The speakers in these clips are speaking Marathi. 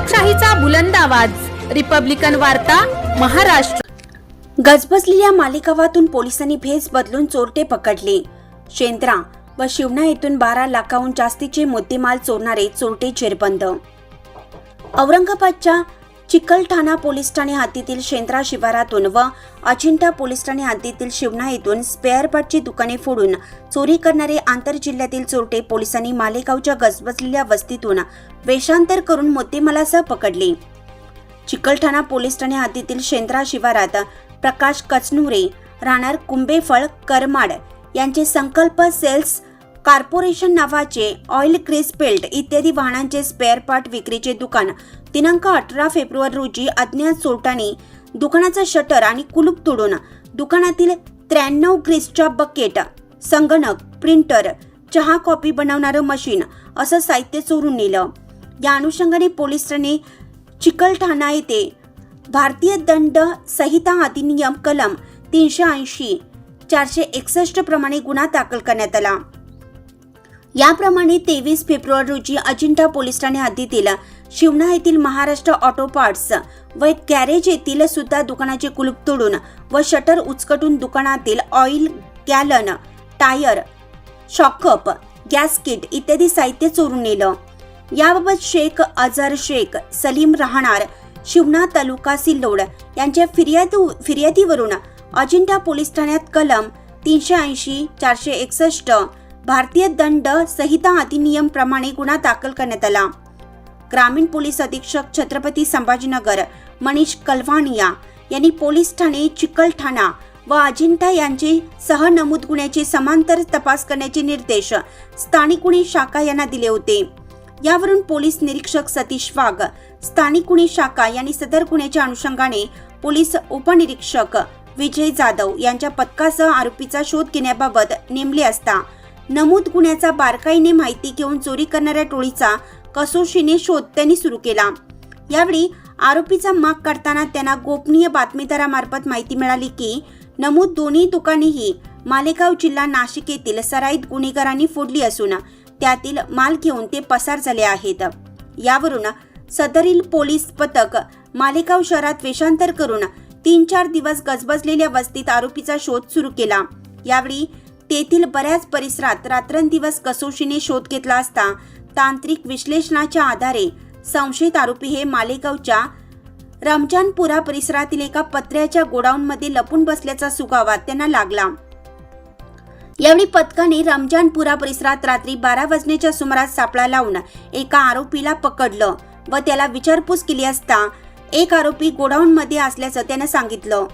लोकशाहीचा बुलंद आवाज, रिपब्लिकन वार्ता, महाराष्ट्र। गजबजलेल्या मालेगावातून पोलिसांनी भेस बदलून चोरटे पकडले। शेंद्रा व शिवना येथून 12 लाखाहून जास्तीचे मुद्देमाल चोरणारे चोरटे जेरबंद। औरंगाबादच्या चिकलठाणा पोलीस ठाणे हद्दीतील शेंद्रा शिवारातून व अजिंठा पोलीस ठाणे हद्दीतील शिवना येथून स्पेअर पार्टची दुकाने फोडून चोरी करणारे आंतरजिल्ह्यातील चोरटे पोलिसांनी मालेगावच्या गजबजलेल्या वस्तीतून वेषांतर करून मुद्देमालासह पकडले। चिकलठाणा पोलीस ठाणे हद्दीतील शेंद्रा शिवारात प्रकाश कचनुरे राहणार कुंभेफळ करमाड यांचे संकल्प सेल्स कॉर्पोरेशन नावाचे ऑइल ग्रीस पेल्ट इत्यादी वाहनांचे स्पेअर पार्ट विक्रीचे दुकान दिनांक 18 फेब्रुवारी रोजी अज्ञात चोरट्यांनी दुकानाचा शटर आणि कुलूप तोडून दुकानातील 93 ग्रीसच्या बकेट, संगणक, प्रिंटर, चहा कॉपी बनवणारं मशीन असं साहित्य चोरून नेलं। या अनुषंगाने पोलीस ठाणे चिकलठाणा येथे भारतीय दंड संहिता अधिनियम कलम 380, 461 प्रमाणे गुन्हा दाखल करण्यात आला। याप्रमाणे 23 फेब्रुवारी रोजी अजिंठा पोलीस ठाणे हद्दीतील शिवना येथील महाराष्ट्र ऑटो पार्ट्स व गॅरेज येथील सुद्धा दुकानाचे कुलूप तोडून व शटर उचकटून दुकानातील oil, gallon, tyre, shock up, gas kit इत्यादी साहित्य चोरून नेलं। याबाबत शेख अजहर शेख सलीम राहणार शिवना तालुका सिल्लोड यांच्या फिर्यादीवरून अजिंठा पोलीस ठाण्यात कलम 380, 461 भारतीय दंड संहिता अधिनियम प्रमाणे गुन्हा दाखल करण्यात आला। ग्रामीण पोलीस अधीक्षक छत्रपती संभाजीनगर मनीष कलवानिया यांनी पोलीस ठाणे चिकलठाणा व अजिंठा यांचे सह नमूद गुन्ह्याचे समांतर तपास करण्याचे निर्देश स्थानिक गुन्हे शाखा यांना दिले होते। यावरून पोलीस निरीक्षक सतीश वाघ, स्थानिक गुन्हे शाखा यांनी सदर गुन्ह्याच्या अनुषंगाने पोलीस उपनिरीक्षक विजय जाधव यांच्या पथकासह आरोपीचा शोध घेण्याबाबत नेमले असता नमूद गुन्ह्याचा बारकाईने माहिती घेऊन चोरी करणाऱ्या टोळीचा कसोशीने शोध त्यांनी सुरू केला। यावेळी आरोपीचा माग काढताना त्यांना गोपनीय बातमीदारामार्फत माहिती मिळाली की नमूद दोन्ही दुकानेही मालेगाव जिल्हा नाशिक येथील सराईत गुन्हेगारांनी फोडली असून त्यातील माल घेऊन ते पसार झाले आहेत। यावरून सदरील पोलीस पथक मालेगाव शहरात वेषांतर करून 3-4 दिवस गजबजलेल्या वस्तीत आरोपीचा शोध सुरू केला। यावेळी तेथील बऱ्याच परिसरात रात्रंदिवस कसोशीने शोध घेतला असता तांत्रिक विश्लेषणाच्या आधारे संशयित आरोपी हे मालेगावच्या रमजानपुरा परिसरातील एका पत्र्याच्या गोडाऊनमध्ये लपून बसल्याचा सुगावा त्यांना लागला। यावेळी पथकाने रमजानपुरा परिसरात रात्री 12 वाजण्याच्या सुमारास सापळा लावून एका आरोपीला पकडलं व त्याला विचारपूस केली असता एक आरोपी गोडाऊनमध्ये असल्याचं त्यानं सांगितलं।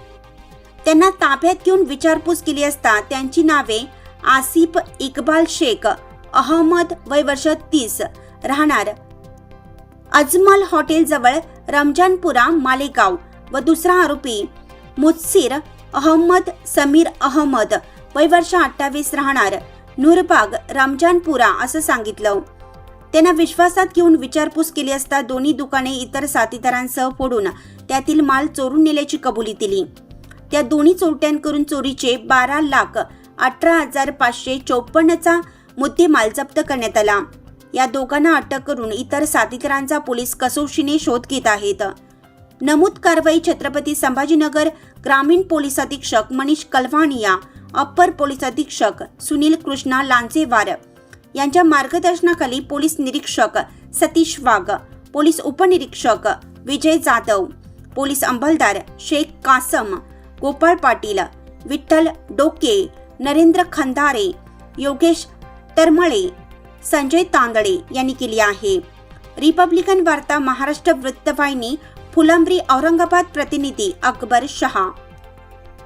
त्यांना ताब्यात घेऊन विचारपूस केली असता त्यांची नावे आसिफ इक्बाल शेख अहमद, वय वर्ष 30, राहणार अजमल हॉटेल जवळ रमजानपुरा मालेगाव व दुसरा आरोपी मुत्सिर अहमद समीर अहमद, वय वर्ष 28, राहणार नूरबाग रमजानपुरा असं सांगितलं। त्यांना विश्वासात घेऊन विचारपूस केली असता दोन्ही दुकाने इतर साथीदारांसह फोडून त्यातील माल चोरून नेल्याची कबुली दिली। त्या दोन्ही चोरट्यांकडून चोरीचे 12,18,554चा मुद्देमाल जप्त करण्यात आला। या दोघांना अटक करून इतर साथीदारांचा पोलीस कसोशीने शोध घेत आहेत। नमूद कारवाई छत्रपती संभाजीनगर ग्रामीण पोलीस अधीक्षक मनीष कलवानिया, अप्पर पोलीस अधीक्षक सुनील कृष्णा लांचेवार यांच्या मार्गदर्शनाखाली पोलीस निरीक्षक सतीश वाघ, पोलीस उपनिरीक्षक विजय जाधव, पोलीस अंमलदार शेख कासम, गोपाळ पाटील, विठ्ठल डोके, नरेंद्र खंदारे, योगेश तरमळे, संजय तांदळे यांनी केली आहे। रिपब्लिकन वार्ता महाराष्ट्र वृत्तवाहिनी, फुलंब्री, औरंगाबाद। प्रतिनिधी अकबर शहा।